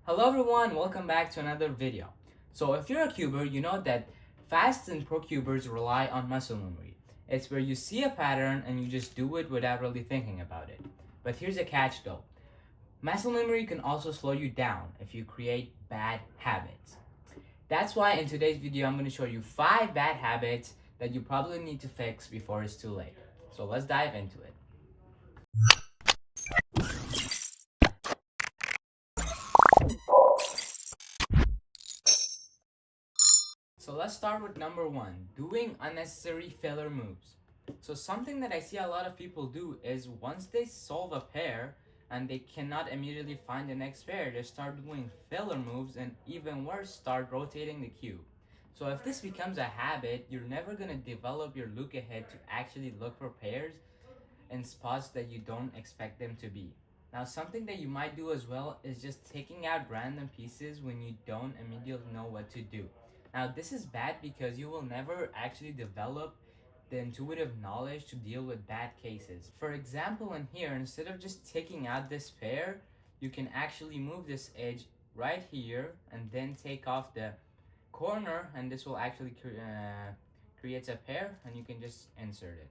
Hello everyone, welcome back to another video. So if you're a cuber, you know that fast and pro cubers rely on muscle memory. It's where you see a pattern and you just do it without really thinking about it. But here's a catch though. Muscle memory can also slow you down if you create bad habits. That's why in today's video I'm going to show you 5 bad habits that you probably need to fix before it's too late. So let's dive into it. So let's start with number 1, doing unnecessary filler moves. So something that I see a lot of people do is once they solve a pair and they cannot immediately find the next pair, they start doing filler moves and even worse, start rotating the cube. So if this becomes a habit, you're never gonna develop your look ahead to actually look for pairs in spots that you don't expect them to be. Now, something that you might do as well is just taking out random pieces when you don't immediately know what to do. Now, this is bad because you will never actually develop the intuitive knowledge to deal with bad cases. For example, in here, instead of just taking out this pair, you can actually move this edge right here and then take off the corner, and this will actually create a pair and you can just insert it.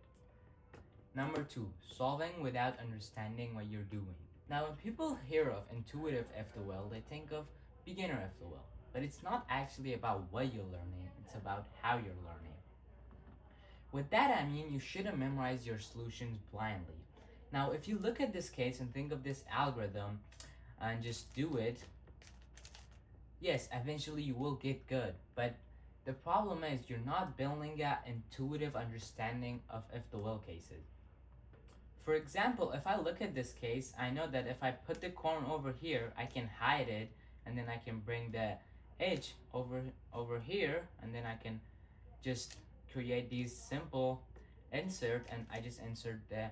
Number 2, solving without understanding what you're doing. Now, when people hear of intuitive F2L, they think of beginner F2L, but it's not actually about what you're learning, it's about how you're learning. With that, I mean you shouldn't memorize your solutions blindly. Now, if you look at this case and think of this algorithm and just do it, yes, eventually you will get good, but the problem is you're not building an intuitive understanding of F2L cases. For example, if I look at this case, I know that if I put the corn over here, I can hide it, and then I can bring the edge over here, and then I can just create these simple insert, and I just insert the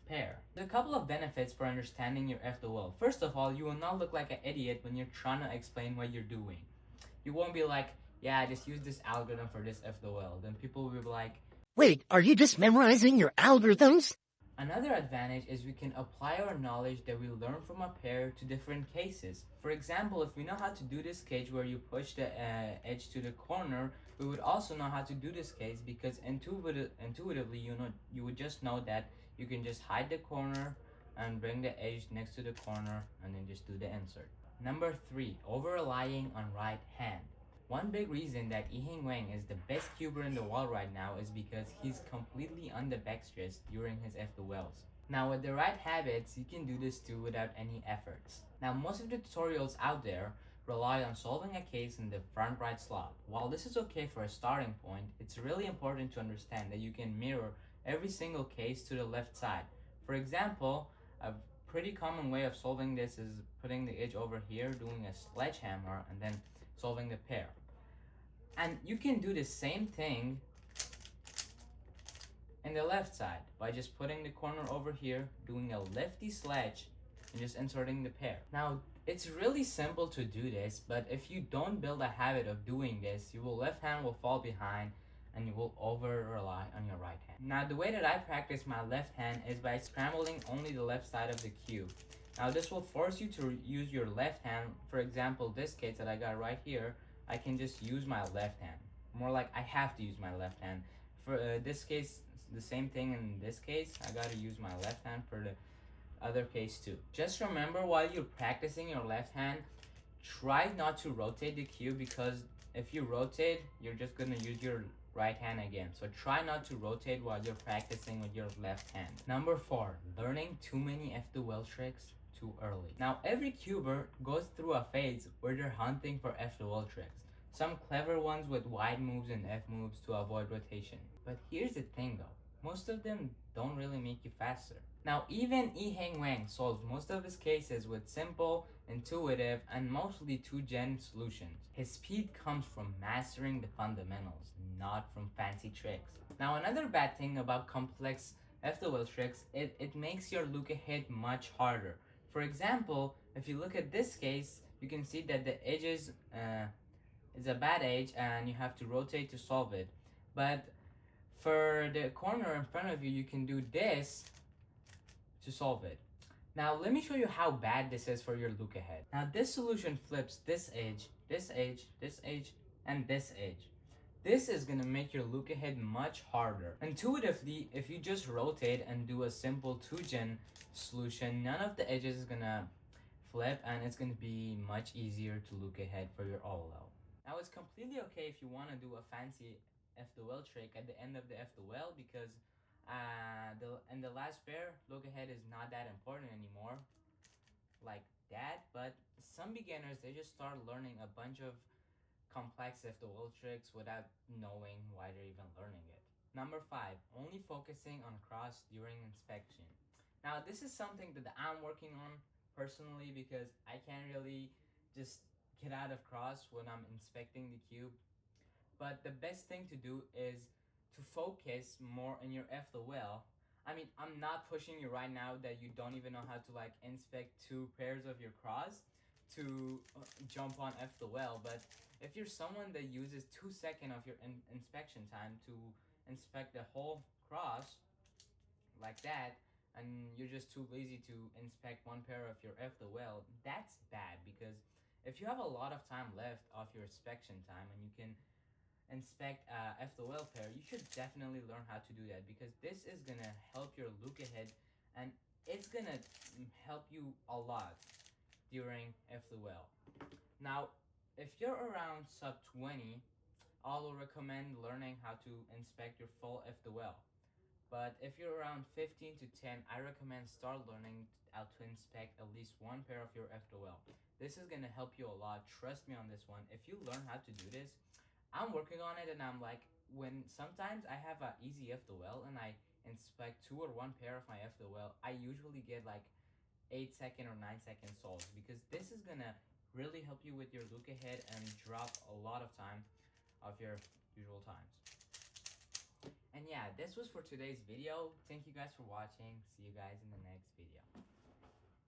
pair. There's a couple of benefits for understanding your F2L. First of all, you will not look like an idiot when you're trying to explain what you're doing. You won't be like, yeah, just use this algorithm for this F2L. Then people will be like, wait, are you just memorizing your algorithms? another advantage is we can apply our knowledge that we learn from a pair to different cases. For example, if we know how to do this case where you push the edge to the corner, we would also know how to do this case because intuitively you would just know that you can just hide the corner and bring the edge next to the corner and then just do the insert. Number 3, over relying on right hand. One big reason that Iheng Wang is the best cuber in the world right now is because he's completely on the backstress during his F2Ls. Now with the right habits, you can do this too without any efforts. Now most of the tutorials out there rely on solving a case in the front right slot. While this is okay for a starting point, it's really important to understand that you can mirror every single case to the left side. For example, a pretty common way of solving this is putting the edge over here, doing a sledgehammer, and then solving the pair. And you can do the same thing in the left side by just putting the corner over here, doing a lefty sledge, and just inserting the pair. Now, it's really simple to do this, but if you don't build a habit of doing this, your left hand will fall behind and you will over rely on your right hand. Now, the way that I practice my left hand is by scrambling only the left side of the cube. Now, this will force you to use your left hand. For example, this case that I got right here, I can just use my left hand. More like I have to use my left hand. For this case, the same thing in this case, I gotta use my left hand for the other case too. Just remember while you're practicing your left hand, try not to rotate the cube because if you rotate, you're just gonna use your right hand again. So try not to rotate while you're practicing with your left hand. Number 4, learning too many F2L tricks too early. Now every cuber goes through a phase where they're hunting for F2L tricks. Some clever ones with wide moves and F moves to avoid rotation. But here's the thing though, most of them don't really make you faster. Now even Iheng Wang solves most of his cases with simple, intuitive, and mostly 2-gen solutions. His speed comes from mastering the fundamentals, not from fancy tricks. Now another bad thing about complex F2L tricks, it makes your look ahead much harder. For example, if you look at this case, you can see that the edges is a bad edge and you have to rotate to solve it. But for the corner in front of you, you can do this to solve it. Now let me show you how bad this is for your look ahead. Now this solution flips this edge, this edge, this edge, and this edge. This is gonna make your look ahead much harder. Intuitively, if you just rotate and do a simple 2-gen solution, none of the edges is gonna flip and it's gonna be much easier to look ahead for your OLL. Now it's completely okay if you wanna do a fancy F2L trick at the end of the F2L because in the last pair, look ahead is not that important anymore like that, but some beginners, they just start learning a bunch of complex F2L tricks without knowing why they're even learning it. Number 5, only focusing on cross during inspection. Now this is something that I'm working on personally because I can't really just get out of cross when I'm inspecting the cube. But the best thing to do is to focus more on your F2L. I mean, I'm not pushing you right now that you don't even know how to like inspect 2 pairs of your cross to jump on F2L, but if you're someone that uses 2 seconds of your inspection time to inspect the whole cross like that, and you're just too lazy to inspect 1 pair of your F2L, that's bad because if you have a lot of time left of your inspection time and you can inspect F2L pair, you should definitely learn how to do that because this is gonna help your look ahead and it's gonna help you a lot during F2L. Now, if you're around sub 20, I will recommend learning how to inspect your full F2L. But if you're around 15 to 10, I recommend start learning how to inspect at least 1 pair of your F2L. This is gonna help you a lot. Trust me on this one. If you learn how to do this, I'm working on it and I'm like, when sometimes I have a easy F2L and I inspect 2 or 1 pair of my F2L, I usually get like 8-second or 9-second solves because this is gonna really help you with your look ahead and drop a lot of time of your usual times. And yeah, this was for today's video. Thank you guys for watching. See you guys in the next video.